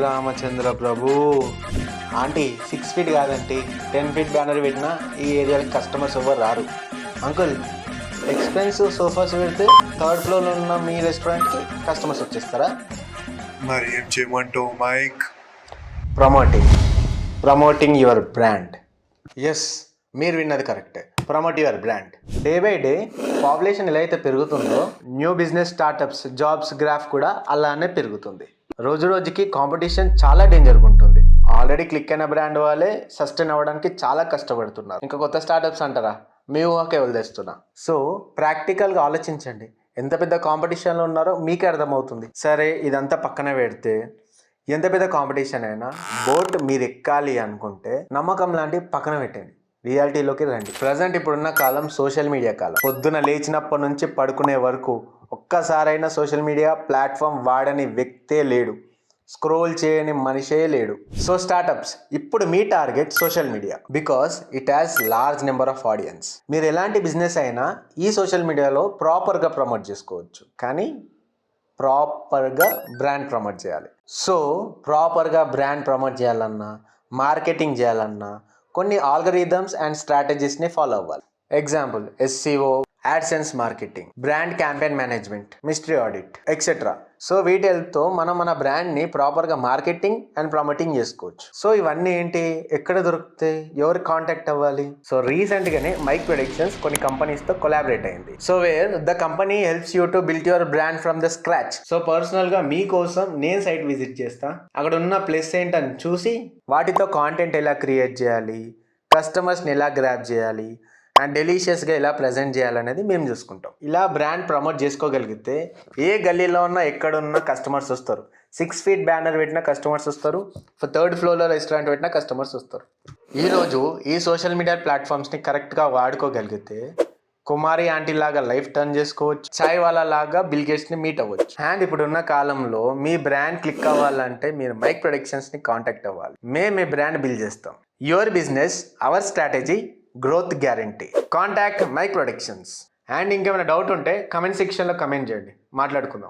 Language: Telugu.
శ్రీరామచంద్ర ప్రభు. ఆంటీ 6 ఫీట్ కాదంటీ 10 ఫీట్ బ్యానర్ పెట్టినా ఈ ఏరియాకి కస్టమర్స్ ఎవరు రారు. అంకుల్ ఎక్స్పెన్సివ్ సోఫాస్ పెడితే 3rd ఫ్లోర్లో ఉన్న మీ రెస్టారెంట్కి కస్టమర్స్ వచ్చేస్తారా? మరి ఏం చేయమంటావు Mike? Promoting your brand. Yes, మీరు విన్నది కరెక్టే. Promote your brand. Day by day population ఎలా అయితే పెరుగుతుందో new business startups jobs graph కూడా అలానే పెరుగుతుంది. రోజు రోజుకి కాంపిటీషన్ చాలా డేంజర్గా ఉంటుంది. ఆల్రెడీ క్లిక్ అయిన బ్రాండ్ వాళ్ళే సస్టైన్ అవ్వడానికి చాలా కష్టపడుతున్నారు. ఇంకా కొత్త స్టార్టప్స్ అంటారా? మీ ఊహకే వదిలేస్తున్నా. సో ప్రాక్టికల్గా ఆలోచించండి. ఎంత పెద్ద కాంపిటీషన్లో ఉన్నారో మీకే అర్థమవుతుంది. సరే, ఇదంతా పక్కన పెడితే ఎంత పెద్ద కాంపిటీషన్ అయినా బోట్ మీరు ఎక్కాలి అనుకుంటే నమ్మకం లాంటి పక్కన పెట్టండి, రియాలిటీలోకి రండి. ప్రజెంట్ ఇప్పుడున్న కాలం సోషల్ మీడియా కాలం. పొద్దున లేచినప్పటి నుంచి పడుకునే వరకు ఒక్కసారైనా సోషల్ మీడియా ప్లాట్ఫామ్ వాడని వ్యక్తే లేడు, స్క్రోల్ చేయని మనిషే లేడు. సో స్టార్టప్స్, ఇప్పుడు మీ target social media because it has large number of audience. మీరు ఎలాంటి బిజినెస్ అయినా ఈ సోషల్ మీడియాలో ప్రాపర్గా ప్రమోట్ చేసుకోవచ్చు, కానీ ప్రాపర్గా బ్రాండ్ ప్రమోట్ చేయాలి. సో ప్రాపర్గా బ్రాండ్ ప్రమోట్ చేయాలన్నా, మార్కెటింగ్ చేయాలన్నా కొన్ని ఆల్గరిథమ్స్ అండ్ స్ట్రాటజీస్ని ఫాలో అవ్వాలి. Example SEO, AdSense marketing, brand campaign management, mystery audit etcetera. So వీటితో మనం మన బ్రాండ్ని ప్రాపర్గా మార్కెటింగ్ అండ్ ప్రమోటింగ్ చేసుకోవచ్చు. సో ఇవన్నీ ఏంటి, ఎక్కడ దొరుకుతాయి, ఎవరు కాంటాక్ట్ అవ్వాలి? సో రీసెంట్గానే మైక్ ప్రొడక్షన్స్ కొన్ని కంపెనీస్తో కొలాబరేట్ అయింది. So where the company helps you to build your brand from the scratch. So పర్సనల్గా మీకోసం నేను సైట్ విజిట్ చేస్తా. అక్కడ ఉన్న ప్లస్ ఏంటని చూసి వాటితో కాంటెంట్ ఎలా క్రియేట్ చేయాలి, కస్టమర్స్ని ఎలా గ్రాప్ చేయాలి అండ్ డెలీషియస్గా ఎలా ప్రజెంట్ చేయాలనేది మేము చూసుకుంటాం. ఇలా బ్రాండ్ ప్రమోట్ చేసుకోగలిగితే ఏ గల్లీలో ఉన్నా ఎక్కడున్నా కస్టమర్స్ వస్తారు. 6 ఫీట్ బ్యానర్ పెట్టిన కస్టమర్స్ వస్తారు, 3rd ఫ్లోర్లో రెస్టారెంట్ పెట్టిన కస్టమర్స్ వస్తారు. ఈరోజు ఈ సోషల్ మీడియా ప్లాట్ఫామ్స్ని కరెక్ట్గా వాడుకోగలిగితే కుమారి ఆంటీ లాగా లైఫ్ టర్న్ చేసుకోవచ్చు, చాయ్ వాళ్ళ లాగా బిల్ గేట్స్ని మీట్ అవ్వచ్చు. అండ్ ఇప్పుడున్న కాలంలో మీ బ్రాండ్ క్లిక్ అవ్వాలంటే మీరు మైక్ ప్రొడక్షన్స్ని కాంటాక్ట్ అవ్వాలి. మేము మీ బ్రాండ్ బిల్డ్ చేస్తాం. Your business our strategy, growth guarantee. Contact Mike Productions. And ఇంకేమైనా డౌట్ ఉంటే కమెంట్ సెక్షన్లో కమెంట్ చేయండి, మాట్లాడుకుందాం.